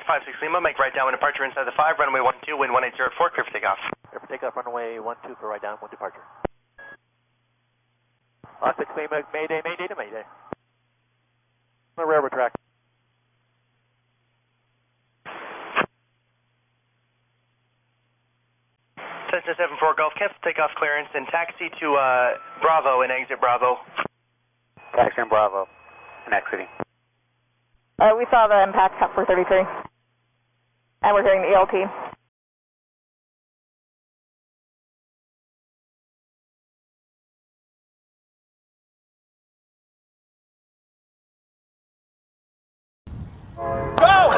56 Lima, make right down departure inside the 5, runway 12, wind 180 at 4, clear for takeoff. Clear for takeoff, runway 12 for right down, 1 departure. 6 Lima, Mayday, Mayday to Mayday. On the railroad track. Cessna 74 Golf, cancel takeoff clearance and taxi to Bravo and exit Bravo. Taxi and Bravo and exiting. We saw the impact at 433, and we're hearing the ELT. Go!